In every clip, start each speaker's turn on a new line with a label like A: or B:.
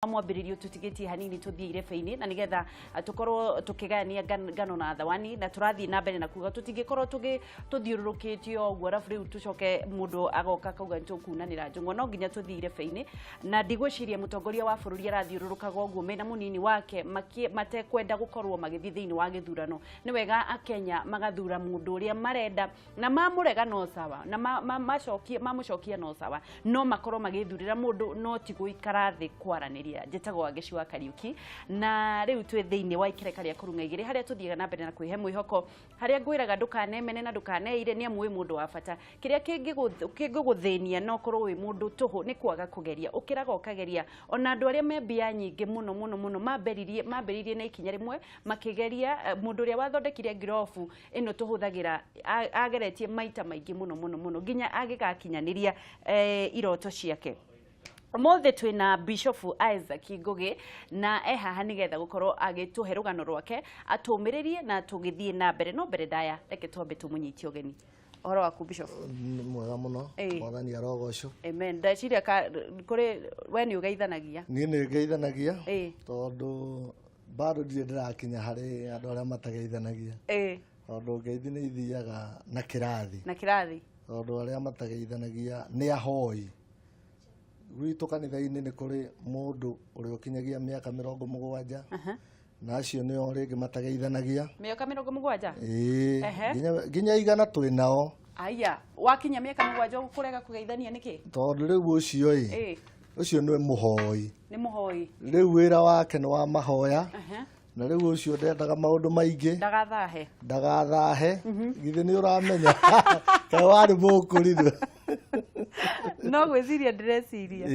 A: mwambiririo tutigitie hanini tuthie irebe-ini na nigetha tukorwo tukigania ngano na thawani na turathie na mbere na kuga tutingikorwo tuthiururukitio guo arabu riu tucoke mundu agoka kauga tukunanira njung'wa no nginya tuthie irebe-ini na ndigwiciria mutongoria wa bururi arathiururukaga uguo mena munini wake matekwenda gukorwo magithii thiini wa githurano ni wega akenya magathura mundu uria marenda na mamurega no sawa na mamucokia no sawa no makorwo magithurira mundu no ti guikara thi kwaraniria njitagwo Wangeci wa Kariuki na riu twi thiini wa ikereka ria kurunga igiri haria tuthiaga na mbere na kwihe mwihoko haria ngwiraga ndukanemene na ndukaneire ni amu wi mundu wa bata kiria kingiguthenia no korwo wi mundu tuhu ni kwaga kugeria ukiraga ukageria ona andu aria me mbia nyingi muno mamberirie na ikinya rimwe makigeria mundu uria wathondekire ngirofu ino tuhuthagira ageretie maita maingi muno nginya agigakinyaniria iroto ciake. Mothe twina Bishop Isaac Ngugi na haha nigetha gukorwo agituhe rugano rwake atumiririe na tugithie na mbere no mbere daya reke twambe tumunyitie ugeni. Oro waku Bishop
B: mwega muno mwathani arogocwo.
A: Amen. Ndaciria kuri we ni ugeithanagia.
B: Ni ngeithanagia tondu bado ndirakinya hari andu aria matageithanagia. Tondu ngeithi ni ithiaga na kirathi tondu aria matageithanagia ni ahoi gwitu kanitha-ini ni kuri mundu uri ukinyagia miaka 70 na acio ni o ringi matageithanagia
A: miaka 70
B: nginya igana twi nao.
A: Aya wakinya miaka 7 gukurega kugeithania niki
B: tondu riu ucio ucio ni muhoi riu wira wake ni wa mahoya na riu ucio ndendaga maundu maingi ndagathahe githi ni uramenya kai wari mukurithu
A: no gwiciria ndreciria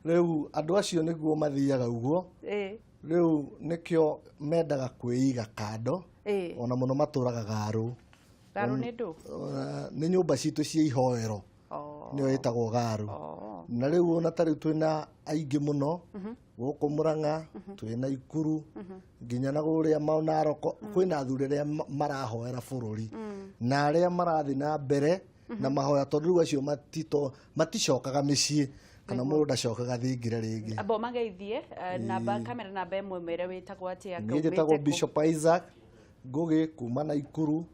B: riu andu acio niguo mathiaga uguo riu nikio mendaga kwiiga kando ona muno maturaga garu
A: ni ndu
B: ni nyumba citu cia ihoero nio itagwo garu na riu ona tari twina aingi muno guku Murang'a twina Ikuru nginya na guria Narok kwina athuri aria marahoera bururi na aria marathi na mbere na mahoya tondu riu acio maticokaga micii kana mundu ndacokaga thingira ringi
A: abo mageithie namba kamera namba imwe mere witagwo atia
B: ngitagwo Bishop Isaac Ngugi kuma na Ikuru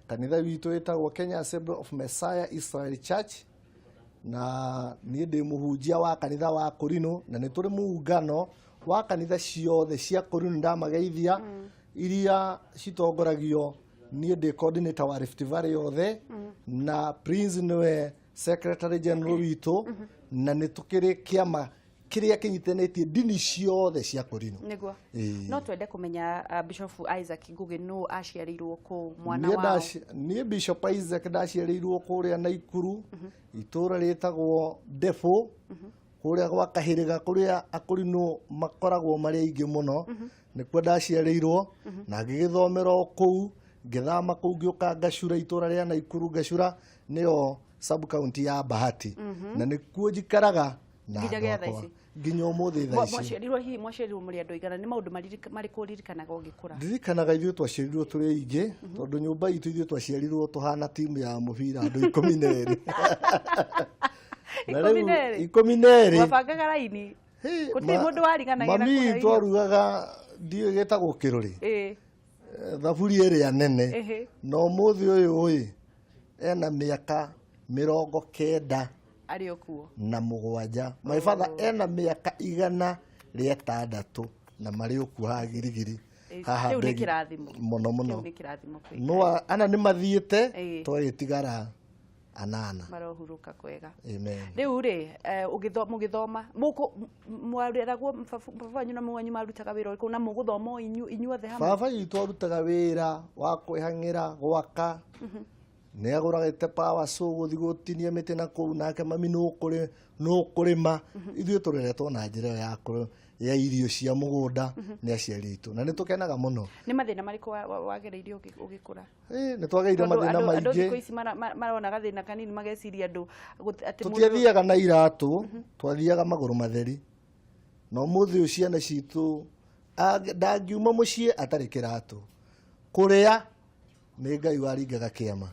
B: kanitha witu witagwo Kenya Assembly of Messiah Israel Church na ni ndi muhunjia wa kanitha wa Korino na ni turi muungano wa kanitha ciothe cia Korino ndamageithia iria citongoragio ni ndi coordinator wa Rift Valley yothe na Prince niwe Secretary General witu na ni tukiri kiama kiria kinyitenetie dini ciothe cia Korino
A: niguo no twende kumenya Bishop Isaac Ngugi no aciarirwo ku mwana wao
B: ni Bishop Isaac ndaciarirwo kuria na Ikuru itura ritagwo Defo kuria gwa Kahiriga kuria Akorino makoragwo mari aingi muno nikuo ndaciarirwo na ngigithomera kuu ngithama kuu ngiuka ngacura itura ria na Ikuru ngacura nio sub county ya Bahati na nikuo njikaraga na nginya umuthi thaa ici
A: mwashirirwo muri andu igana ni maundu mari kuririkanaga ugikura
B: ndirikanaga ithuĩ twaciarirwo turi aingi tondu nyumba itu ithuĩ twaciarirwo tuhana timu ya mubira andu 12 12
A: wabangaga raini kuti mundu wariganagira
B: mami twarugaga ndiyo getagwo kiruri thaburi iria nene no muthi uyu ena miaka 90
A: ari okuo
B: na mugwanja my father ena miaka 106 na mari okuo ha girigiri haha
A: riu ni kirathimo
B: muno no ana ni mathiete twagitigara anana
A: marohuruka kwega
B: amen
A: riu ri mugithoma muko mwareragwo babanyu na mwanyu marutaga wira uriku na muguthoma inyuothe hamwe
B: baba itu arutaga wira wa kwihangira gwaka ne aguragite power so guthi gutinia mite na kuu nake mami no kurima ithuĩ tureretwo na njira ya irio cia mugunda ni aciari itu na nitukenaga muno
A: ni mathina mariko wagereire ugikura
B: ni twageire mathina maingi
A: andu thiko ici marona gathina kanini mageciria andu
B: ati tuthiaga na iratu twathiaga maguru matheri no muthi uciana citu ndangiuma mucii atari kiratu kuria ni Ngai waringaga kiama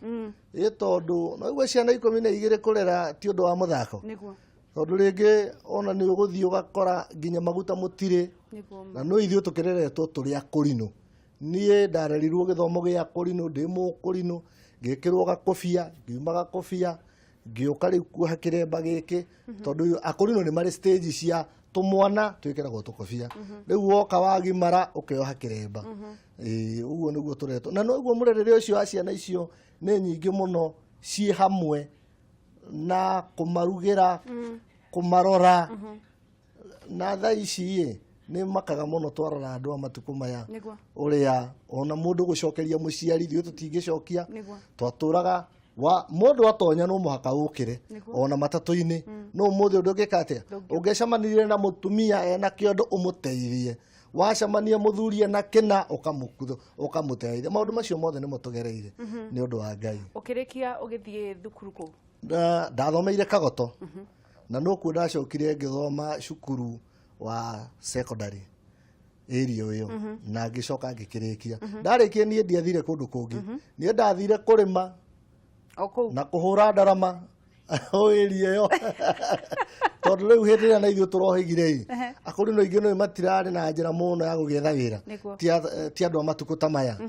B: tondu no igwe ciana 12 kurera ti undu wa muthako
A: niguo
B: tondu ringi ona ni uguthii ugakora nginya maguta mutire na no ithuĩ tukireretwo turi akurino nie ndarerirwo githomo gia akurino ndi mukurino ngikirwo gakobia ngiuma gakobia ngioka riu kuoha kiremba giki tondu akurino ni mari stage cia tumwana twikiragwo tukobia riu woka wagimara ukeoha kiremba uguo niguo turetwo na no guo murerere ucio wa ciana icio ni nyingi muno cie hamwe na kumarugira kumarora na tha ici ni makaga muno twarora andu a matuko maya uria ona mundu gucokeria muciari thio tutingicokia twaturaga wa mundu atonya no muhaka ukire ona matatu-ini no muthe undu ngikate ungecamanirie na mutumia ena kiondo umuteithie wacamania muthurie na kina ukamuteithia maundu macio mothe ni mutugereire ni undu wa Ngai
A: ukirikia ugithie thukuru ku
B: ndathomeire Kagoto na no ku ndacokire ngithoma cukuru wa secondary area yo na ngicoka ngikirikia ndarikia nie ndiathire kundu kungi nie ndathire kurima na kuhura ndarama o area yo tondu riu hindi ria na ithuĩ turohigire akurino ingi no matirari na njira muno ya gugetha wira ti andu a matuko ta maya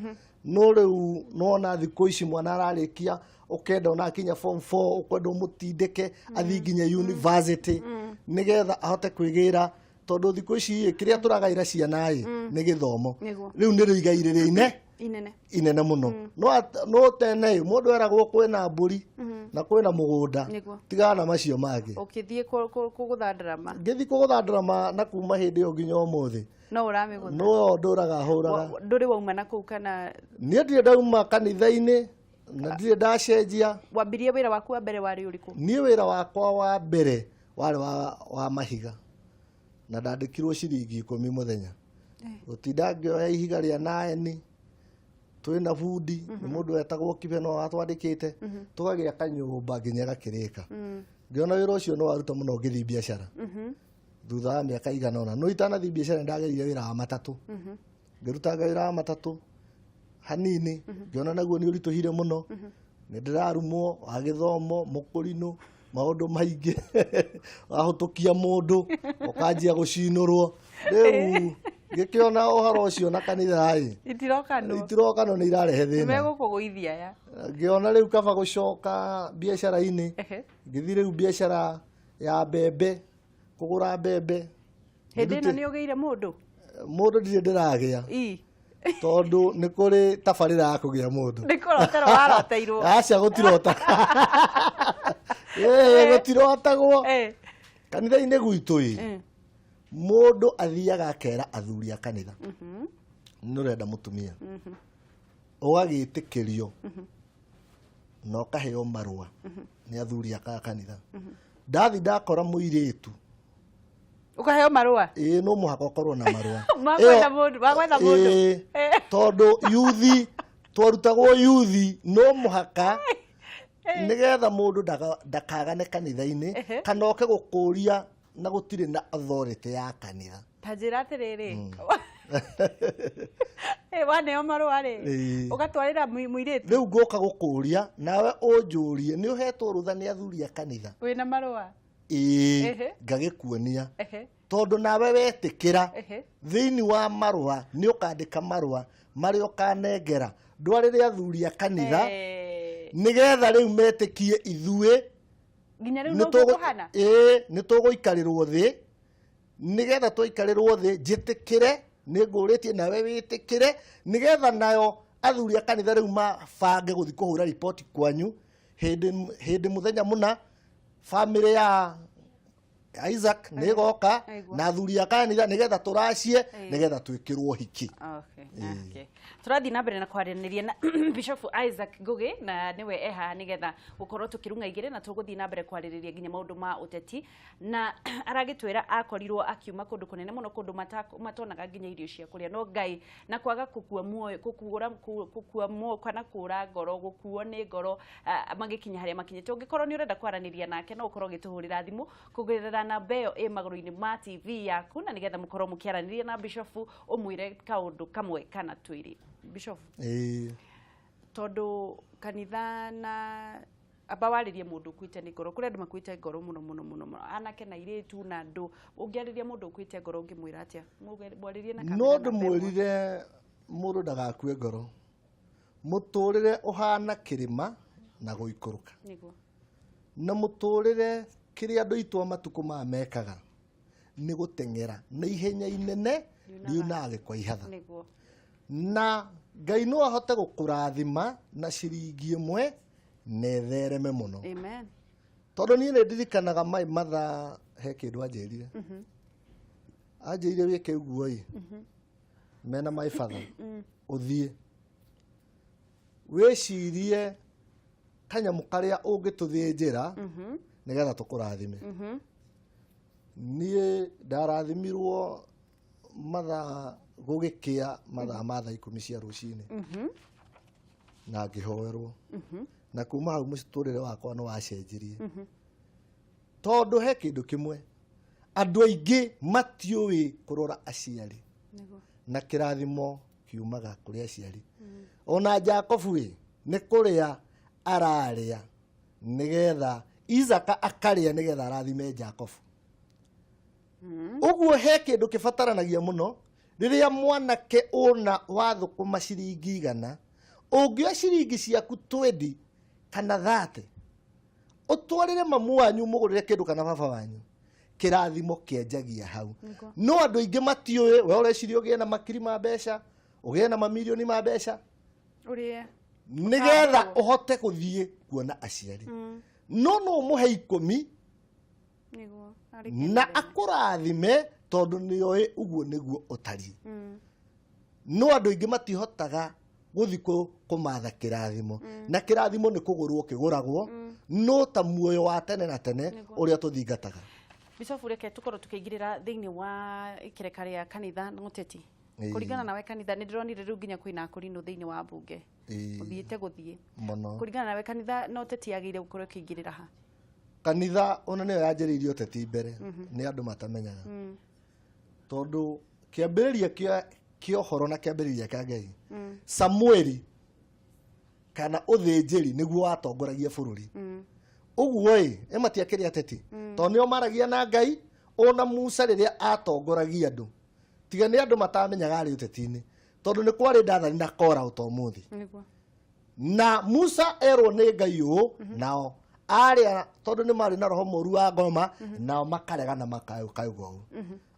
B: no riu nona thikũ ici mwana ararikia ukenda ona akinya form 4 ukwenda umutindike athi nginya university nigetha ahote kwigira tondu thikũ ici kiria turagaira ciana ni githomo riu ni riigaire inene muno no tene mundu eragwo kwina mburi na kwina mugunda tigana macio mangi
A: ukithie kuguthandarama
B: ngithi kuguthandarama na kuma hindi yo nginya umuthi
A: no uramigutha
B: no nduraga huraga
A: nduri wauma na kuu kana
B: nie ndire ndauma kanitha-ini na ndire ndacenjia
A: wambirie wira waku wa mbere wari uriku
B: nie wira wakwa wa mbere wari wa mahiga na ndandikirwo ciringi 10 muthenya utinda ngioya ihiga ria naeni twina bundi ni mundu wetagwo Kibeno atwandikite tugagia kanyumba nginya gakirika ngiona wira ucio no waruta muno ngithi biashara thutha wa miaka igana ona no itanathi biashara ndagerire wira wa matatu ngiruta wira wa matatu hanini ngiona naguo ni urituhire muno ni ndirarumwo wa githomo mukurino maundu maingi ahutukia mundu ukanjia gucinurwo riu gikiona uhoro ucio na kanitha itirokano ni irarehe thina
A: megukuguithia ya
B: ngiona riu kaba gucoka biashara-ini ngithi riu biashara ya mbembe kugura mbembe
A: hindi ino ni ugeire mundu
B: ndire ndiragia tondu ni kuri tabarira ya kugia mundu
A: ni kurotero waroteirwo
B: aca gutirota gutirotagwo kanitha-ini gwitu mundu athiaga akera athuri a kanitha ni urenda mutumia ugagitikirio no kaheo marua ni athuri a kanitha ndathi ndakora muiritu
A: ukaheo marua
B: no muhaka ukorwo na marua
A: magwetha mundu
B: tondu yuthi twarutagwo yuthi no muhaka nigetha mundu ndakagane kanitha-ini kana oke gukuria na gutire na authority ya kanitha
A: tajira atiriri waneo marua ri ugatwarira muiritu
B: riu ngoka gukuria nawe unjurie ni uhetwo rutha ni athuri a kanitha
A: wina marua
B: ngagikuonia tondu nawe wetikira thiini wa marua ni ukandika marua mari ukanengera ndwarire athuri a kanitha nigetha riu metikie ithuĩ
A: nginya riu no kuhana
B: ni tuguikarirwo thi nigetha twaikarirwo thi njitikire ni nguritie nawe witikire nigetha nayo athuri a kanitha riu mabange guthi kuhura report kwanyu hindi muthenya muna family ya Isaac ni goka na athuri a kanitha nigetha turacie nigetha twikirwo hiki
A: turathi na mbere na kwaraniria na Bishop Isaac Ngugi na niwe eha nigetha gukorwo tukirunga igire na tuguthi na mbere kwaririria nginya maundu ma uteti na aragitwira akorirwo akiuma kundu kunene muno kundu matonaga nginya irio cia kuria no Ngai na kwaga kukua muoyo kukua muoyo kana kura ngoro gukuo ni ngoro magikinya haria makinyite ungikorwo ni urenda kwaraniria nake no ukorwo gituhurira thimu kugirira namba iyo maguruini ma TV yaku na nigetha mukorwo mukiaraniria na Bishop umwire kaundu kamwe kana twiri Bishop tondu kanitha na aba waririe mundu kwite ni ngoro kuri andu makwite ngoro muno anake na iretu na andu ungiariria mundu kwite ngoro ngimwira atia mwaririe na kamera
B: no ndumwirire mundu ndagakue ngoro muturire uhana kirima na guikuruka
A: niguo
B: na muturire kiri andu itwa matuku mekaga ni gutengera na ihenya inene riunaga kwa ihatha
A: niguo
B: na Ngai no ahote gukurathima na ciringi imwe nethereme muno
A: amen
B: tondu nie ndirikanaga mai matha he kindu anjirire anjirire wike uguo mena mai father uthie wicirie kanyamu karia ungituthinjira nigetha tukurathime nie ndarathimirwo matha gugikia matha matha 10 cia rucini na ngihoerwo na kuma hau muturire wakwa no wacenjirie tondu he kindu kimwe andu aingi matiui kurora aciari na kirathimo kiumaga kuri aciari ona Jakobu ni kuria araria nigetha Isaka akaria nigetha arathime Jakobu uguo he kindu kibataranagia muno riria mwanake una wathukuma ciringi 100 ungioya ciringi ciaku 20 kana 30 utwarire mamu wanyu mugurire kindu kana baba wanyu kirathimo kienjagia hau no andu aingi matiui we ureciria ugie na makiri ma mbeca ugie na mamilioni ma mbeca
A: urie
B: nigetha uhote guthie kuona aciari no muhe 10
A: niguo
B: na akurathime tondu nioi uguo niguo utari no andu aingi matihotaga guthiko kumatha kirathimo na kirathimo ni kugurwo kiguragwo no ta muoyo wa tene na tene uria tuthingataga
A: Bishop reke tukoro tukigirira thiini wa ikereka ria kanitha nguteti kuringana nawe kanitha ni ndironire riu nginya kwina akurino thiini wa bunge uthiite guthie kuringana nawe kanitha no teti agire gukorwo kigirira ha
B: kanitha ona niyo yanjiriirio teti mbere ni andu matamenyaga tondu kiambiriria kio horo na kiambiriria ka Ngai Samueli kana uthinjiri niguo watongoragia bururi uguo ematiakiri ateti tondu nio maragia na Ngai ona Musa riria atongoragia andu tiga ni andu matamenyaga ari uteti-ini tondu ni kwari ndathani na kora utomuthi na Musa erwo ni Ngai nao aria tondu ni mari na roho moru wa ngoma nao makarega na makaugo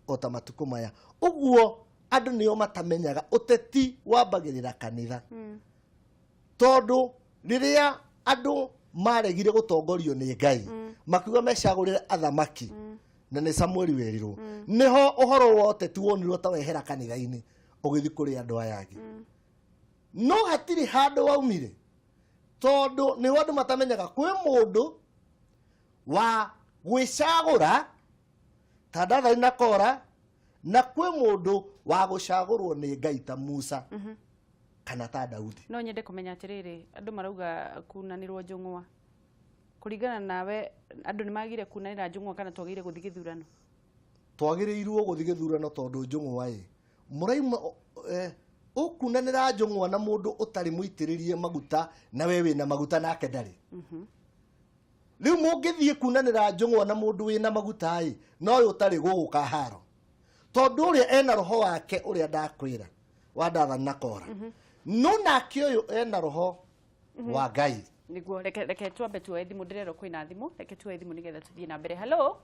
B: ota matuku maya uguo andu nio matamenyaga uteti wambagirira kanitha tondu riria andu maregire gutongorio ni Ngai makiuga mecagurire athamaki na ni Samueli werirwo niho uhoro wa uteti wonirwo ta wehera kanitha-ini ugithi kuri andu aya angi no hatiri handu waumire tondu ni andu matamenyaga kwi mundu wa gwicagura ta Dathani na Kora na kwi mundu wa gucagurwo ni Ngai ta Musa kana ta Daudi
A: no nyende kumenya atiriri andu marauga kunanirwo njungwa kuringana nawe andu ni magire kunanira njungwa kana twagire guthi githurano
B: twagirirwo guthi githurano tondu njungwa muraima ukunanira njungwa na mundu utari muitiririe maguta na wewe na maguta nake ndari riu mungithie kunanira njungwa na mundu wina maguta no uyu utari guguka haro tondu uria ena roho wake uria ndakwira wa Dathani na Kora no nake uyu ena roho wa Ngai
A: niguo reke twambe tuoe thimu ndirero kwina thimu reke tuoe thimu nigetha tuthie na mbere hello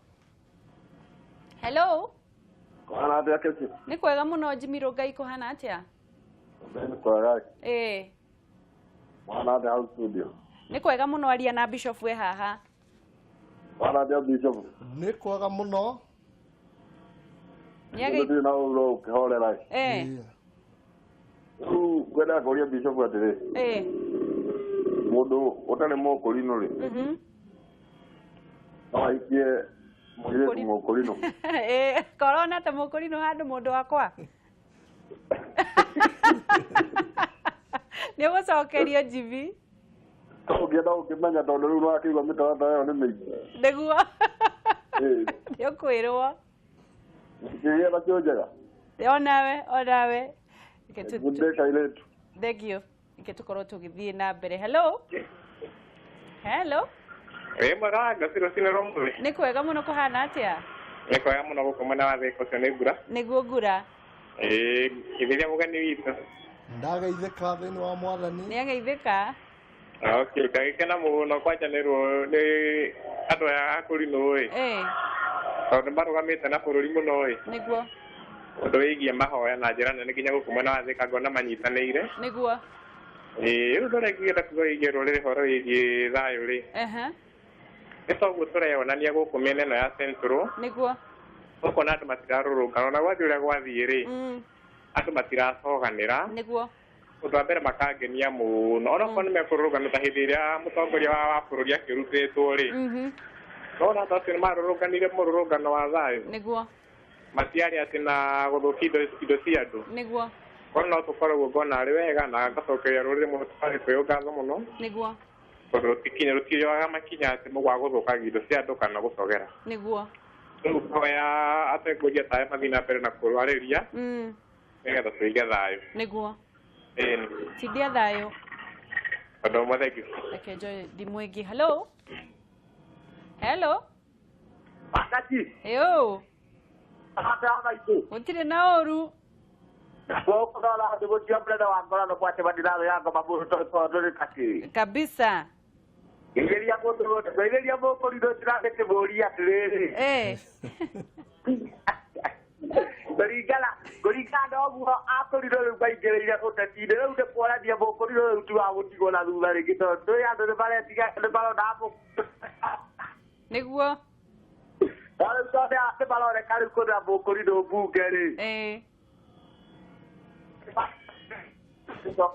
C: Kwana atia kesi
A: ni kwega muno Jimiro Ngai kuhana atia
C: ni kwega mwana atia au studio
A: ni kwega muno aria na Bishop we haha
C: mwana atia Bishop
B: ni kwega muno
C: nyage na ulo khorera kwenda kuria Bishop atire mundu utane mokorino ri aikie mugire mokorino
A: corona ta mokorino handu mundu wakwa ni gucokerio jibi
C: ugienda ukimenya tondu riu no akigwa mitaratara yo ni mingi
A: niguo ni ukwirwo
C: ngiye na njega
A: onawe
C: Good day, Kailetu.
A: Thank you. Iketukorwo tugithie na mbere hello Hello.
D: Mwega ngasiro sinaromwe.
A: Nĩ kwega mũno kũhana atĩa?
D: Nĩ kwega mũno gũkũ mwena wa Thĩka ũcio nĩ mbura.
A: Nĩguo ngura.
D: Gĩthĩria mũgeni witũ.
B: Ndageithĩka thĩinĩ wa Mwathani.
A: Nĩageithĩka.
D: Okay, ngagĩkena mũno kwanjanĩrwo nĩ andũ aya a kũrinũ tondũ marũgamĩte na bũrũri mũno
A: Nĩguo.
D: ũndũ wĩgiĩ mahoya na njĩra nene nginya gũkũ mwena wa Thĩka ngona manyitanĩire.
A: Nĩguo.
D: Rĩu ũrĩa ingĩenda kuga wĩgiĩ rũrĩrĩ horo wĩgiĩ thayũ nĩ toguo tũreyonania gũkũ mĩena ĩno ya Central.
A: Nĩguo.
D: Gũkũ na andũ matirarũrũngana ona gwathiĩ ũrĩa gwathiĩ andũ matiracoganĩra.
A: Nĩguo.
D: Ũndũ wa mbere makangenia mũno ona okorwo nĩ mekũrũrũngana ta hĩndĩ ĩrĩa mũtongoria wa bũrũri akĩrutĩtwo no na atĩ nĩ marũrũnganire mũrũrũngano wa thayũ.
A: Nĩguo.
D: Matiarĩ atĩ na gũthũkia indo cia andũ.
A: Nĩguo.
D: Kono no tũkoragwo ngona arĩ wega na ngacokeria rũrĩrĩ mũno tũtarĩ kwĩywo ngatho mũno.
A: Nĩguo.
D: Tondũ rũtikinywaga makinya atĩ mũgwa gũthũkagia indo cia andũ kana gũcogera.
A: Nĩguo.
D: Rĩu hoya atongoria ta aya mathiĩ na mbere na kũrwarĩria nĩgetha tũige thayũ.
A: Nĩguo.
D: Ĩni.
A: Tindia thayũ.
D: Ũndũ ũmwe thengiũ.
A: Reke njoe thimũ ĩngĩ. Hello. Hello.
C: Wakati.
A: Yo.
C: Hata itu.
A: Gũtirĩ na ũru.
C: Kwa la de botia brada wa ngora no kwate badilalo yango maburu to kati.
A: Kabisa.
C: Ngelia moto lido tirake te boria tere. Gorigala ogu akorido baigere utatide no de pora dia bokorido tu awutigo na dula regito to ya de vale tiga de balo dapo.
A: Nĩguo.
C: Dale to de ate balo de karu ko da bokorido bugere.
A: Nĩguo.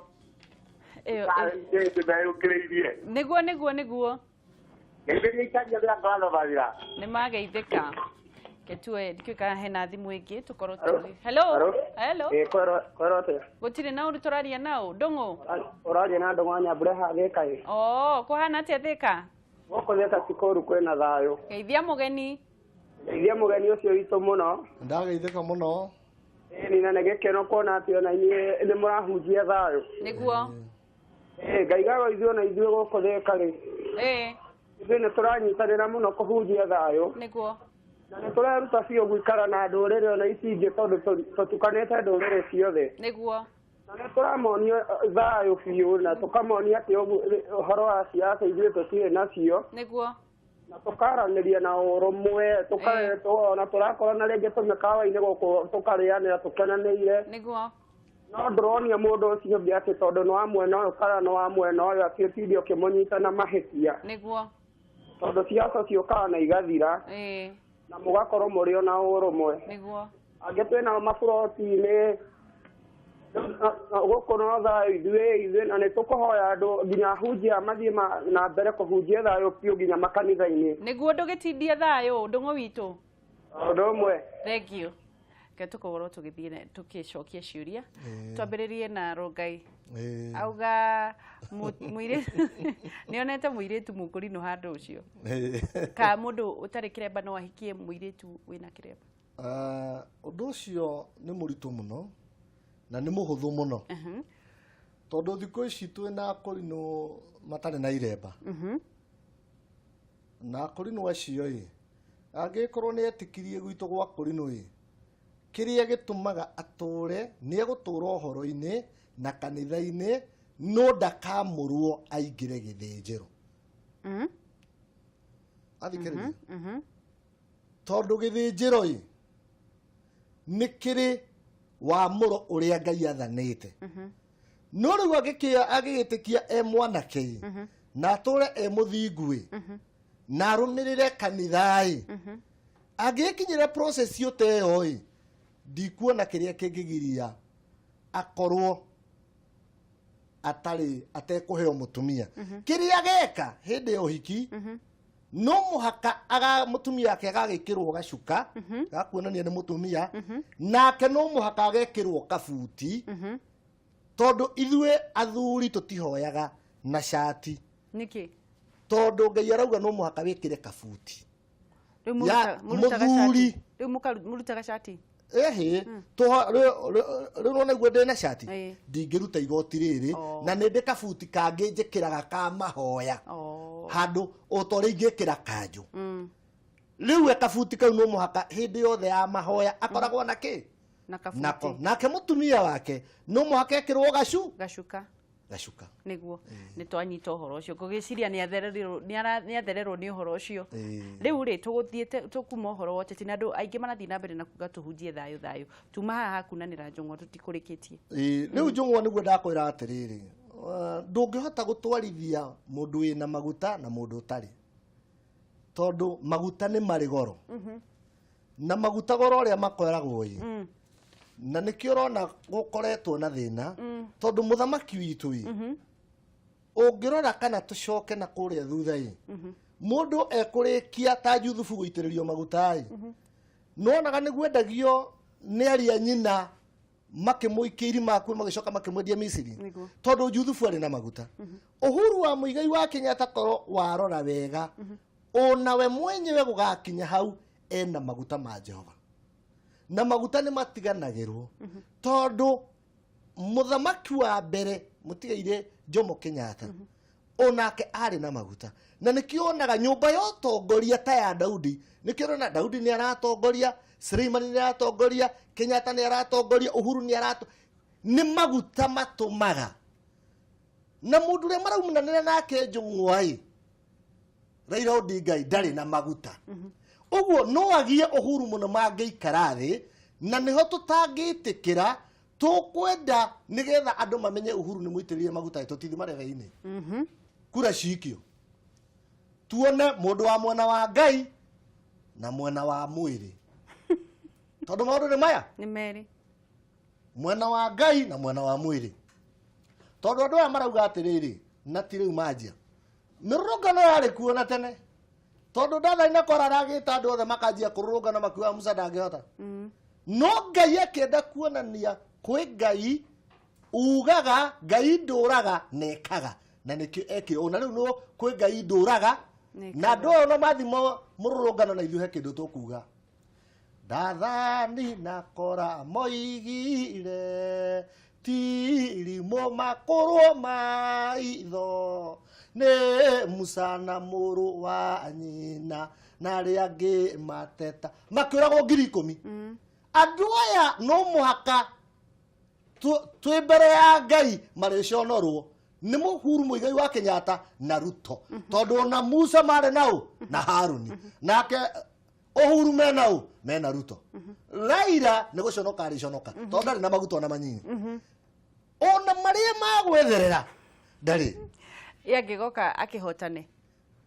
A: Nĩ mageithĩka. Ketue ndikuĩka hena thimũ ĩngĩ tũkorwo tũrĩ. Hello. Gũtirĩ na ũru tũraria naũ Ndũng'ũ.
E: Ũraria na Ndũng'ũ Nyambura ha Thĩka.
A: Kũhana atĩa Thĩka?
E: Gũkũ Thĩka ti kũru kwĩna thayũ.
A: Geithia mũgeni.
E: Geithia mũgeni ũcio witũ mũno.
B: Ndageithĩka mũno.
E: Na nĩ gĩkeno kuona atĩ ona inyuĩ nĩ mũrahunjia thayũ.
A: Nĩguo.
E: Ngaigaga ithuĩ ona ithuĩ gũkũ Thĩka rĩ. Ithuĩ nĩ tũranyitanĩra mũno kũhunjia thayũ.
A: Nĩguo.
E: Na nĩ tũreruta biũ gũikara na ndũrĩrĩ ona ici ingĩ tondũ tũtukanĩte ndũrĩrĩ ciothe.
A: Nĩguo.
E: Na nĩ tũramonia thayũ biũ na tũkamonia atĩ ũhoro wa siasa ithuĩ tũtirĩ nacio.
A: Nĩguo.
E: Na tũkaranĩria na ũrũmwe tũkaretwo ona tũrakorwo na rĩngĩ tũmĩkawa-inĩ gũkũ tũkarĩanĩra tũkenanĩire.
A: Nĩguo.
E: No ndũronia mũndũ ũcio ũngĩ atĩ tondũ nĩ wa mwena ũyũ kana nĩ wa mwena ũyũ atĩ ũtinde ũkĩmũnyita na mahĩtia.
A: Nĩguo.
E: Tondũ siasa ciũkaga na igathira. Na mũgakorwo mũrĩ ona ũrũmwe.
A: Nĩguo.
E: Angĩ twĩna maburoti-inĩ gũkũ no thayũ ithuĩ na nĩ tũkũhoya andũ nginya hunjia mathiĩ na mbere kũhunjia thayũ biũ nginya makanitha-inĩ.
A: Nĩguo ndũgĩtindie thayũ Ndũng'ũ witũ.
E: Ũndũ ũmwe.
A: Thengiũ. Ke tũkorwo tũgĩthiĩ tũkĩcokia ciũria. Twambĩrĩrie na Rongai. Auga nĩonete mũirĩtu mũkũrinũ handũ ũcio. Ka mũndũ ũtarĩ kĩremba no ahikie mũirĩtu wĩna kĩremba.
B: Ũndũ ũcio nĩ mũritũ mũno na nĩ mũhũthũ mũno. Tondũ thikũ ici twĩna akũrinũ matarĩ na iremba. Na akũrinũ acio angĩkorwo nĩ etĩkirie gwitũ gwa akũrinũ kĩrĩa gĩtũmaga atũre nĩ egũtũra ũhoro-inĩ na kanitha-inĩ no ndakamũrwo aingĩre gĩthĩnjĩro. Athikĩrĩria. Tondũ gĩthĩnjĩro nĩ kĩrĩ wamũro ũrĩa Ngai athanĩte. No rĩu agĩgĩtĩkia e mwanake na atũre e mũthingu na arũmĩrĩre kanitha angĩkinyĩra process ĩyo ta ĩyo ndikuona kĩrĩa kĩngĩgiria akorwo atekũheo mũtumia. Kĩrĩa geka hĩndĩ ya ũhiki no mũhaka mũtumia wake agagĩkĩrwo gacuka ga kuonania nĩ mũtumia nake no mũhaka agekĩrwo kabuti tondũ ithuĩ athuri tũtihoyaga na shati.
A: Nĩkĩ?
B: Tondũ Ngai arauga no mũhaka wĩkĩre kabuti.
A: Rĩu mũrutaga shati.
B: ehe rä rona guo ndä na cati
A: Ĩĩ.
B: ndingä ruta igoti rä rä na nä ndä kabuti kangä njä kä raga ka mahoya handå o ta å rä a ingä kä ra kanjå rä u ekabuti kau no må haka hä ndä yothe ya mahoya akoragwo na kä nako nake må tumia wake no må haka ekä rwo
A: gacuka
B: gacuka
A: niguo nä twanyita å horo å cio ngå gä ciria nä athererwo nä å horo å cio rä u rä tå gå thiä tå kuma å horo wa teti na andå aingä marathiä na mbere na kuga tå hunjie thayå tuma haha hakunanä ra njång'wa tå tikå rä kä tie
B: rä u njång'wa nä guo ndakwä ra atä rä rä ndå ngä hota gå twarithia må ndå wä na maguta na må ndå å tarä tondå maguta nä marä goro na maguta goro å rä a makoragwo na nä kä å rona gå koretwo na thä na tondå må thamaki witå å ngä rora kana tå coke na kå rä a thutha må ndå ekå rä kia ta juthubu gå itä rä rio maguta nonaga nä gwendagio nä aria nyina makä må ikä irima makue magä coka makä mwendia Misiri tondå juthubu arä na maguta Uhuru wa Muigai wa Kenyatta korwo warora wega onawe mwenyewe gå gakinya hau ena maguta ma Jehova na maguta nä matiganagä rwo tondå må thamaki wa mbere må tigaire Jomo Kenyatta onake arä na maguta na nä kä onaga nyå mba ya ũtongoria ta ya Daudi nä kä rona Daudi nä aratongoria Suleiman nä aratongoria Kenyatta nä aratongoria Uhuru nä maguta matũmaga na må ndå å rä a maraumananä nake Njũng'wa Raila Odinga ndarĩ na maguta uguo no agie Uhuru muno mangĩikara thĩ na nĩho tũtangĩtĩkĩra tũkwenda nĩgetha andũ mamenye Uhuru nĩ mũitĩrĩrie maguta tũtithi marebe-inĩ kura cikio tuone mũndũ wa mwena wa Ngai na mwena wa mwĩrĩ tondũ maũndũ nĩ maya
A: nĩ merĩ
B: mwena wa Ngai na mwena wa mwĩrĩ tondũ andũ aya marauga atĩrĩrĩ na ti rĩu manjia mĩrũrũngano yarĩ kuo na tene tondå ndathaina kora ragĩta andũ othe makanjia kũrũrũngana makiuga Musa ndangĩhota no Ngai akĩenda kuonania kwĩ Ngai ugaga Ngai ndũraga nekaga na nĩkĩo ekire ona rĩu no kwĩ Ngai ndũraga na andũ aya no mathimo mũrũrũngano na ithuĩ he kĩndũ tũkuga ndathani na kora moigire tirimũ makũrwo maitho nĩ Musa na mũrũ wa nyina na arĩa angĩ mateta makĩũragwo 10,000 andũ aya no mũhaka twĩ mbere ya Ngai marĩconorwo nĩ Uhuru Muigai wa Kenyatta na Ruto tondũ na Musa marĩ nao na Haruni nake Uhuru mena mena Ruto Raila nĩ gũconoka arĩconoka tondũ ndarĩ na maguta ona manyinyi ona marĩa magwetherera ndarĩ
A: angĩgoka akĩhotane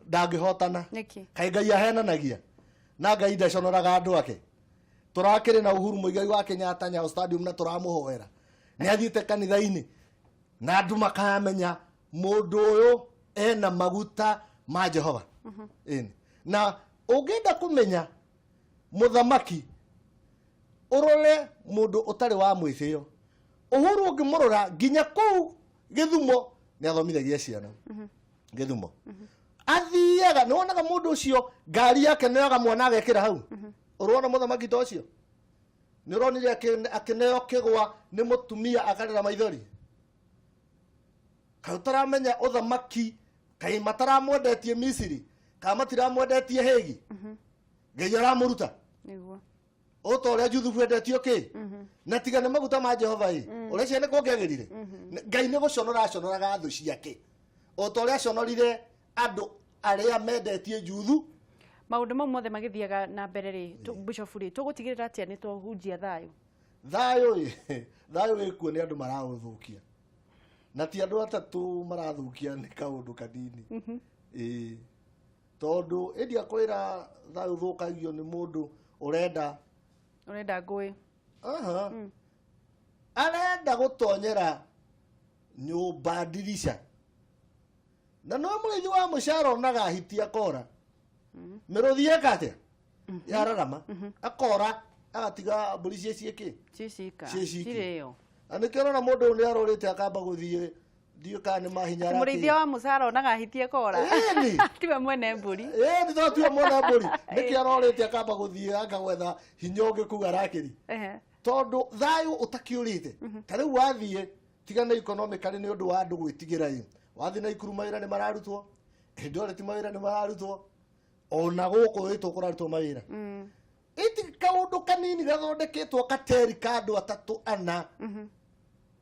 B: ndangĩhotana
A: nĩkĩ
B: kaĩ Ngai ahenanagia na Ngai ndaconoraga andũ ake tũrakĩrĩ na Uhuru Muigai wa Kenyatta Nyayo Stadium na tũramũhoera nĩ athiĩte kanitha-inĩ na andũ makamenya mũndũ ũyũ ena maguta ma Jehova na ũngĩenda kũmenya mũthamaki ũrore mũndũ ũtarĩ wa mwĩtĩo Uhuru ũngĩmũrora nginya kũu Gĩthumo nĩ athomithagia ciana Gĩthumo athiaga nĩ wonaga mũndũ ũcio ngari yake nĩoyaga mwana agekĩra hau ũrona mũthamaki ta ũcio nĩ ũronire akĩneo kĩgwa nĩ mũtumia akarĩra maithori kaĩ ũtaramenya ũthamaki kaĩ mataramwendetie Misiri kana matiramwendetie Hĩgi Ngai aramũruta
A: nĩguo
B: ũta ũrĩa Juthubu endetio kĩ na tiga nĩ maguta ma Jehova ũrĩa ciana kuongerire Ngai nĩ gũconora aconoraga thũ ciake ũta ũrĩa aconorire andũ arĩa mendetie Juthu
A: maũndũ mau mothe magĩthiaga na mbere rĩ Bishop rĩ tũgũtigĩrĩra atĩa nĩ twahunjia
B: thayũ ĩkuo nĩ andũ maraũthũkia na ti andũ atatũ marathũkia nĩ kaũndũ kanini tondũ ĩndĩ akwĩra thayũ thũkagio nĩ mũndũ ũrenda
A: ngũĩ
B: arenda gũtonyera nyũmba ndirisha na no mũrĩithi wa mũcara onaga hitia kora mĩrũthi eka atĩa yararama akora agatiga mbũri ciĩciĩkĩ
A: cicika
B: cirĩyo
A: cirĩyo
B: na nĩkĩo ũrona mũndũ ũyũ nĩ arũrĩte akamba gũthiĩ ndio kana mahinya
A: Mũrĩithia wa mũcara onaga hitie kora.
B: Ĩni.
A: Tiwe mwene mbũri.
B: Nĩ to tiwe mwene mbũri. Nĩkĩ arorĩte akamba gũthiĩ akagwetha hinya ũngĩ kuga rakĩri. Tondũ thayũ ũtakiũrĩte. Ta rĩu wathiĩ tiga na economically nĩ ũndũ wa andũ gwĩtigĩra ĩ. Wathiĩ na ikuru mawĩra nĩ mararutwo. Eldoret mawĩra nĩ mararutwo. Ona gũkũ wĩtwo kũrarutwo mawĩra. Iti kaũndũ kanini gathondeketwo kateri ka andũ atatũ ana.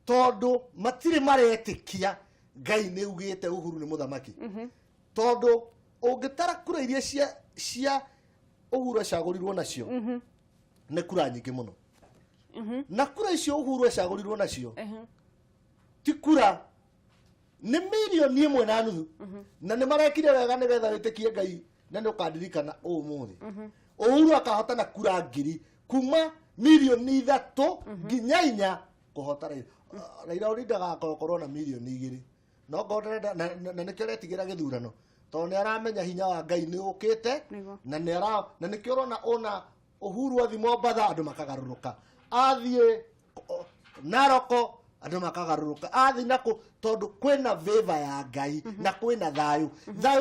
B: Tondũ matirĩ maretĩkia Ngai nĩ ugĩte Uhuru nĩ mũthamaki. Tondũ ũngĩtara kura iria cia Uhuru acagũrirwo nacio nĩ kura nyingĩ mũno. Na kura icio Uhuru acagũrirwo nacio ti kura nĩ milioni 1.5 na nĩ marekire wega nĩgetha wĩtĩkie Ngai na nĩ ũkandirikana ũmũthĩ. Uhuru akahota na kura 1000 kuma milioni 3 nginya 4 kũhota Raila Odinga agakorwo na milioni 2 no ngoda na nĩkĩo retigĩra gĩthurano tondũ nĩ aramenya hinya wa Ngai nĩ ũkĩte na nĩkĩo ona Uhuru athi Mombatha andũ makagarũrũka athiĩ Naroko andũ makagarũrũka athi nako tondũ kwĩna favor ya Ngai na kwĩna thayũ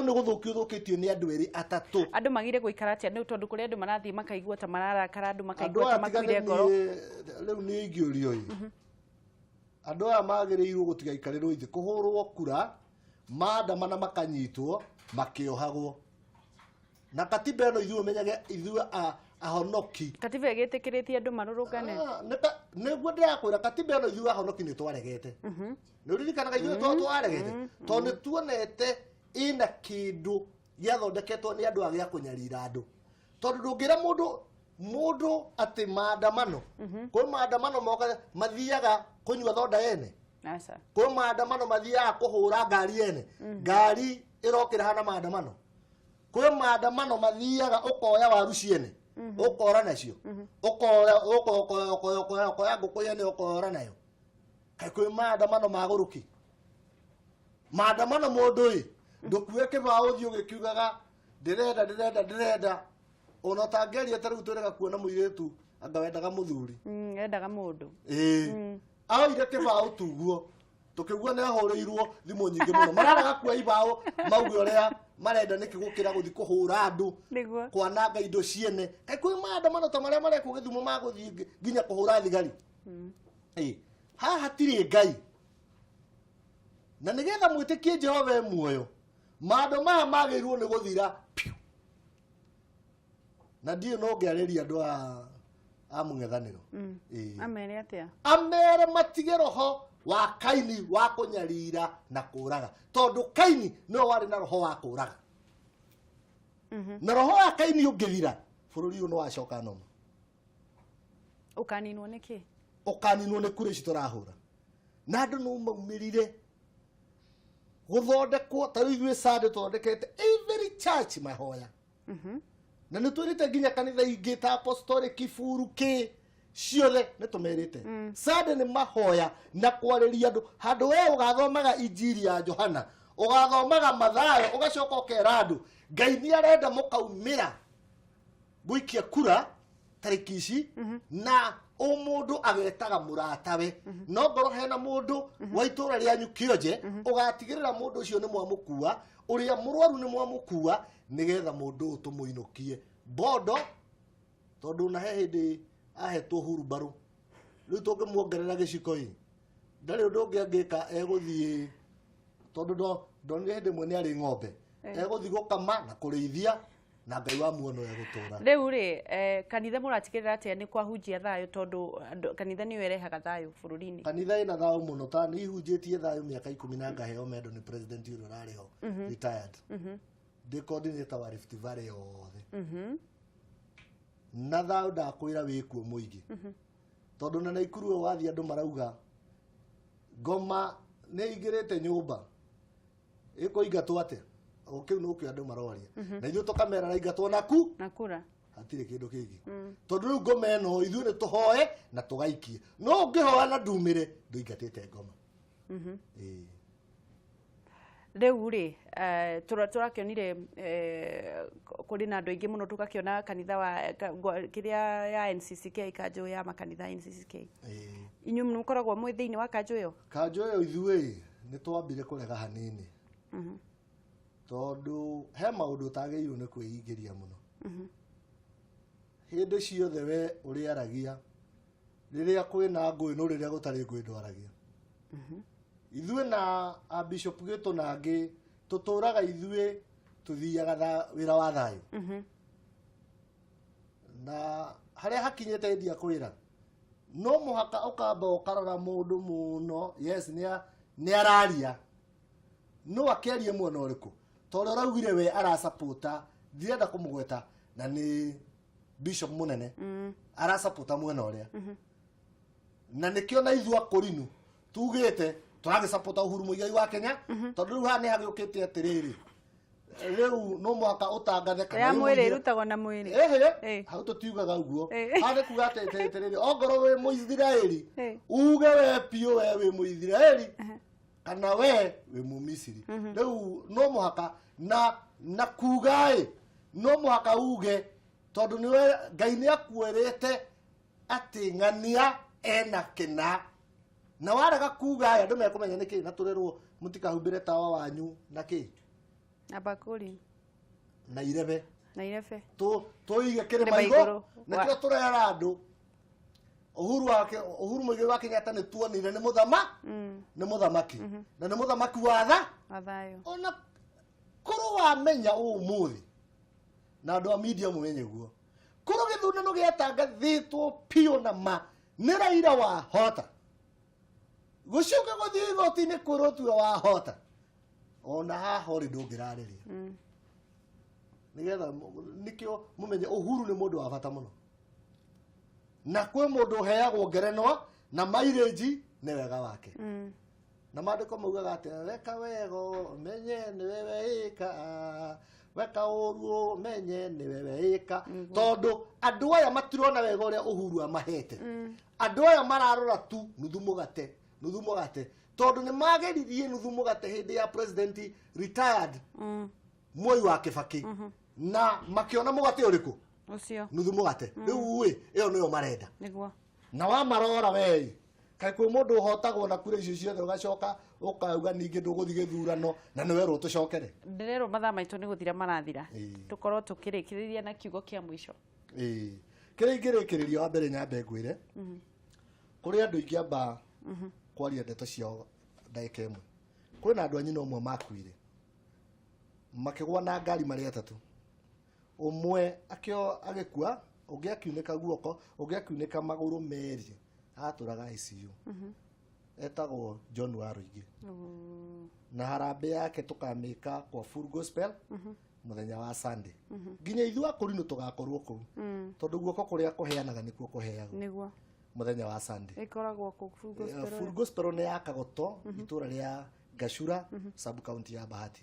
B: nĩ gũthũkio nĩ andũ erĩ atatũ
A: andũ magire gũikara atĩa nĩ tondũ kũrĩa andũ marathiĩ makaigua ta mararakara andũ makaigua ta makuire ngoro
B: rĩu nĩ ingĩũrio andũ aya magĩrĩirwo gũtigaikarĩrwo ithĩ kũhũrwo kura maandamana makanyitwo makĩohagwo na katiba ĩno ithuĩ menyage ithuĩ ahonoki
A: katiba ĩgĩtĩkĩrĩtie andũ marũrũngane
B: nĩguo ndĩrakwĩra katiba ĩno ithuĩ ahonoki nĩ twaregete nĩ ũririkanaga ithuĩ twaregete tondũ nĩ tuonete ĩna kĩndũ gĩathondeketwo nĩ andũ agĩa kũnyarira andũ tondũ ndũngĩra mũndũ atĩ maandamano kwĩ maandamano moka mathiaga kũnyua thonda yene kwĩ maandamano mathiaga kũhũra ngari yene ngari ĩrokĩra hana maandamano kwĩ maandamano mathiaga ũkoya waru ciene ũkora nacio ũkoya ngũkũ yene ũkora nayo kwĩ maandamano magũrũki maandamano mũndũ ndũkue kĩbaũ ũthiĩ ũgĩkiugaga ndĩrenda ona tangeria ta rĩu twĩrega kuona mũirĩtu anga wendaga mũthuri
A: endaga mũndũ
B: aoire kĩbaũ tuguo tũkĩgua nĩ ahũrĩirwo thimũ nyingĩ mũno mararaga kuoya ibaũ mauge ũrĩa marenda nĩkĩ gũkĩra gũthiĩ kũhũra andũ kwananga indo ciene kwĩ maandamano ta marĩa marekwo Gĩthumo magũthiĩ nginya kũhũra thigari haha hatirĩ Ngai na nĩgetha mwĩtĩkie Jehova muoyo maandũ maya magĩrĩirwo nĩ gũthira na ndiyo no ngĩarĩria andũ a mũng'ethanĩro
A: amere atĩa
B: amere matige roho wa Kaini wa kũnyarira na kũraga tondũ Kaini no warĩ na roho wa kũraga na roho wa Kaini ũngĩthira bũrũri ũyũ nĩ wacoka noma
A: ũkaninwo nĩkĩ
B: ũkaninwo nĩ kura ici tũrahũra na andũ no maumĩrire gũthondekwo ta rĩu ithuĩ Sunday tũthondekete every church mahoya na nĩ twĩrĩte nginya kanitha ingĩ ta apostolic Kiburu ciothe nĩ tũmerĩte Sunday nĩ mahoya na kwarĩria andũ handũ we ũgathomaga injiri ya Johana ũgathomaga Mathayo ũgacoka ũkera andũ Ngai nĩ arenda mũkaumĩra gũikia kura tarĩki ici na mũndũ agetaga mũratawe no ngoro hena mũndũ wa itũra rĩanyu kĩonje ũgatigĩrĩra mũndũ ũcio nĩ mwamũkua ũrĩa mũrwaru nĩ mwamũkua nĩgetha mũndũ tũmũinũkie bondo tondũ na he hĩndĩ ahetwo Uhuru mbaru rĩu tũngĩmuongerera gĩciko ndarĩ ũndũ ũngĩ angĩka egũthiĩ tondũ ndonire hĩndĩ ĩmwe nĩ arĩ ng'ombe egũthiĩ gũkama na kũrĩithia na Ngai wa muono egũtũra
A: rĩu rĩ kanitha mũratigĩrĩra atĩa nĩ kwahunjia thayũ tondũ kanitha nĩyo ĩrehaga thayũ bũrũri-inĩ
B: kanitha ĩna thayũ mũno ta nĩ ihunjĩtie thayũ mĩaka 10 na ngaheo mendo nĩ president ũrĩa ũrarĩ ho retired ndĩ coordinator wa Rift Valley yothe na thayũ ndakwĩra wĩkuo mũingĩ tondũ na Naikuru wathiĩ andũ marauga ngoma nĩ igĩrĩte nyũmba ĩkũingatwo atĩa kĩu no kĩo andũ maroria na ithuĩ tũkamera raingatwo nakura hatirĩ kĩndũ kĩngĩ tondũ rĩu ngoma ĩno ithuĩ nĩ tũhoe na tũgaikie no ũngĩhoya na ndumĩre ndũingatĩte ngoma
A: rĩu rĩ tũrakĩonire kũrĩ na andũ aingĩ mũno tũgakĩona kanitha wa kĩrĩa ya NCCK kanjũ ya makanitha NCCK inyuĩ mũkoragwo mwĩ thĩinĩ wa kanjũ ĩyo
B: ithuĩ nĩ twambire kũrega hanini tondũ he maũndũ ũtagĩrĩirwo nĩ kwĩingĩria mũno hĩndĩ ciothe we ũrĩ aragia rĩrĩa kwĩna ngũĩ no rĩrĩa gũtarĩ ngũĩ ndwaragia ithuĩ na Bishop Gĩtũ na angĩ tũtũraga ithuĩ tũthiaga wĩra wa thayũ na harĩa hakinyĩte ndia kwĩra no mũhaka ũkamba ũkarora mũndũ mũno yes nĩ araria no akĩarie mwena ũrĩkũ tondũ ũraugire we arasapota ndirenda kũmũgweta na nĩ Bishop mũnene arasapota mwena ũrĩa na nĩkĩo na ithuĩ akũrinu tugĩte tũragĩsapota Uhuru Muigai wa Kenya tondũ rĩu haha nĩ hagĩũkĩte atĩrĩrĩ rĩu no mwaka ũtangathe kana
A: ya mwĩrĩ rutagwo na mwĩrĩ
B: hau tũtiugaga ũguo harĩ kuga atĩrĩrĩ ongorwo wĩ Mũisiraeli uge we piũ we wĩ Mũisiraeli kana we wĩ Mũmisiri rĩu no mũhaka na kugaĩ no mũhaka uge tondũ nĩwe Ngai nĩ akuerĩte atĩ ng'ania ena kĩna na warega kugaĩ andũ mekũmenya nĩkĩ na tũrerwo mũtikahumbĩre tawa wanyu na kĩ
A: na bakũri
B: na irebe tũige kĩrĩma igũrũ nĩkĩo tũrera andũ Uhuru Muigai wa Kenyatta nĩ tuonire nĩ mũthamaki na nĩ mũthamaki wa thayũ ona kũrũ wamenya ũmũthĩ na andũ a media mũmenye guo kũrũ gĩthurano gĩatangathĩtwo piũ na ma nĩ Raila wahota gũcoka gũthiĩ igoti-inĩ kwĩrwo tuwe wahota ona haha ũrĩ ndũngĩrarĩria nĩgetha nĩkĩo mũmenye Uhuru nĩ mũndũ wa bata mũno na kwĩ mũndũ ũheagwo ngerenwa na mileage nĩ wega wake na maandĩko maugaga atĩ weka wega menye nĩ wewe ĩka weka ũru menye nĩ wewe ĩka tondũ andũ aya matirona wega ũrĩa Uhuru amahete andũ aya mararora tu nuthu mũgate tondũ nĩ mageririe nuthu mũgate hĩndĩ ya president retired Moi wa Kibaki na makĩona mũgate ũrĩkũ
A: ucio
B: nuthu mũgate rĩu ĩyo nĩyo marenda na wamarora wei kaĩ kwĩ mũndũ ũhotagwo na kura icio ciothe ũgacoka ũkauga ningĩ ndũgũthiĩ gĩthurano na nĩ werwo tũcokere
A: ndĩrerwo mathaa maitũ nĩ gũthira marathira tũkorwo tũkĩrĩkĩrĩria na kiugo kĩa mũico
B: kĩrĩa ingĩrĩkĩrĩria wa mbere nyambe ngwĩre kũrĩ andũ ingĩamba kwaria ndeto ciao ndagĩka ĩmwe kwĩna andũ a nyina ũmwe makuire makĩgwa na ngari marĩ atatũ ũmwe agĩkua ũngĩ akiunĩka guoko ũngĩ akiunĩka magũrũ merĩ atũraga ICU etagwo John Waruigi na harambĩ yake tũkamĩka kwa Full Gospel mũthenya wa Sunday nginya ithuĩ akũrinũ tũgakorwo kũu tondũ guoko kũrĩa kũheanaga nĩkuo kũheagwo mũthenya wa Sunday
A: ĩkoragwo kũ
B: Full Gospel nĩ ya Kagoto itũra rĩa Gashura sub county ya Bahati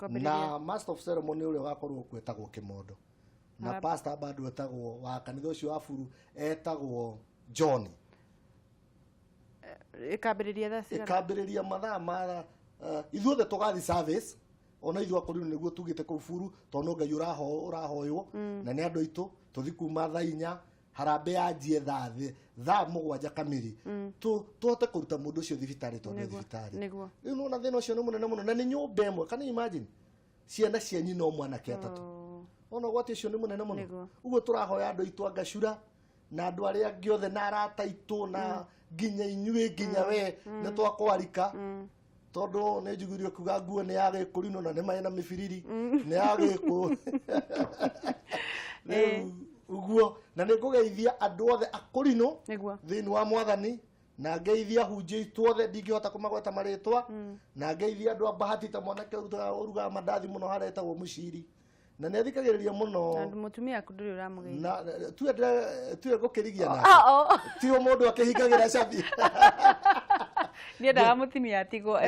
B: na master of ceremony ũrĩa ũgakorwo kwetagwo Kĩmondo na pastor bado etagwo wa kanitha ũcio wa Furu etagwo John ikambĩrĩria mathaa ma ithuothe tũgathi service ona ithuĩ akũrinũ nĩguo tugĩte kũu Furu tondũ Ngai ũrahoywo na nĩ andũ aitũ tũthi kuma thaa 4 harambĩ yanjie thaa 7 kamiri tũhote kũruta mũndũ ũcio thibitarĩ tondũ thibitarĩ rĩu nona thĩna ũcio nĩ mũnene mũno na nĩ nyũmba ĩmwe kana imagine ciana cia nyina ũmwe anake atatũ ona ũgwati ũcio nĩ mũnene mũno ũguo tũrahoya andũ aitũ a Gashura na andũ arĩa angĩ othe na arata aitũ na nginya inyuĩ nginya we nĩ twakwarika tondũ nĩ njiguire kuga nguo nĩ ya Gĩkũrinũ na nĩ maĩ na mĩbiriri nĩ ya Gĩkũ uguo na nĩ ngũgeithia andũ othe akũrinũ thĩinĩ wa Mwathani na ngeithia hunjia itũ othe ndingĩhota kũmagweta marĩtwa na ngeithia andũ a Bahati ta mwanake ũrugaga mandathi mũno haretagwo Mũciri na nĩ athikagĩrĩria mũno
A: andũ mũtumia aku ndũrĩ ũramũgeithia
B: na tuwe gũkĩrigia nake tiyo mũndũ akĩhingagĩra cabi
A: niendaga mũtumia atigwo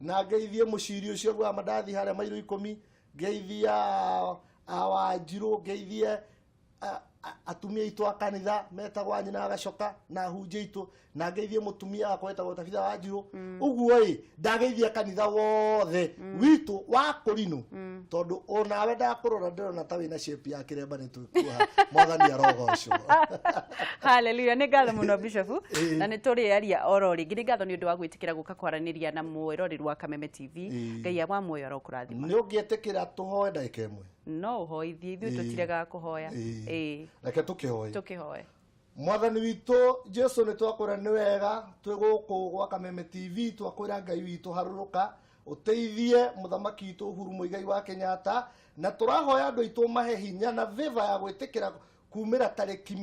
B: na ngeithie Mũciri ũcio ũrugaga mandathi harĩa mairo 10 ngeithia Wanjirũ ngeithie atumia itu akanitha metagwa nyina agacoka na hunje itu na ngeithie mutumia akwetagwo Tabitha Wanjiru uguo ndageithia kanitha wothe witu wa Kurino tondu onawe ndakurora ndirona ta wina shape ya kiremba ni tukuha mwathani arogocwo.
A: Hallelujah. Nĩ ngatho mũno Bishop na nĩ tũrĩ aria oro rĩngĩ. Nĩ ngatho nĩ ũndũ wa gwĩtĩkĩra gũka kwaranĩria na mwĩrori wa Kameme TV. Ngai wa muoyo arokũrathima.
B: Nĩ ũngĩetĩkĩra tũhoe ndagĩka ĩmwe?
A: No ũhoithie, ithuĩ tũtiregaga kũhoya.
B: Reke tũkĩhoe.
A: Tũkĩhoe.
B: Mwathani witũ Jesu nĩ twakwĩra nĩ wega twĩ gũkũ gwa Kameme TV, twakwĩra Ngai witũ harũrũka uteithie muthamaki witũ Uhuru Muigai wa Kenyatta, na tũrahoya andũ aitũ mahe hinya na favor ya gwĩtĩkĩra kumĩra tarĩki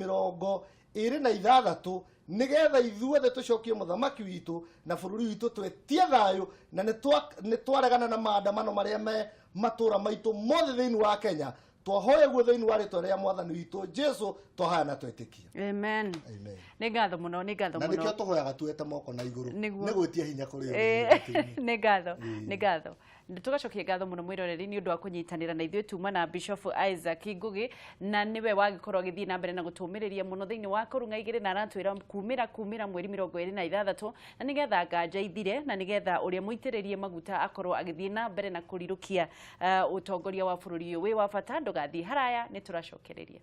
B: 26 nigetha ithuothe tucokie muthamaki witũ na bũrũri witũ twetie thayũ, na nĩ twaregana na maandamano marĩa me matũra maitũ mothe thĩinĩ wa Kenya. Twahoya guo thĩinĩ wa rĩtwa rĩa mwathani witũ Jesu twahaya na twetĩkia.
A: Amen. Nĩ ngatho mũno, nĩ ngatho mũno.
B: Na nĩkĩo tũhoyaga tuete moko na igũrũ nĩ gwĩtia hinya kũrĩ
A: nĩ ngatho, nĩ ngatho. Tugacokia ngatho mũno mwĩroreri nĩ ũndũ wa kũnyitanĩra na ithuĩ tuma na Bishop Isaac Ngugi, na niwe wagĩkorwo agĩthiĩ na mbere na gũtũmĩrĩria mũno thĩinĩ wa Kũrung'a Igĩrĩ, na aratwĩra kumĩra mweri 26 na nĩgetha nganja ithire, na nĩgetha ũrĩa mũitĩrĩrie maguta akorwo agĩthiĩ na mbere na kũrirũkia ũtongoria wa bũrũri ũyũ wĩ wa bata. Ndũgathiĩ haraya, nĩ tũracokereria.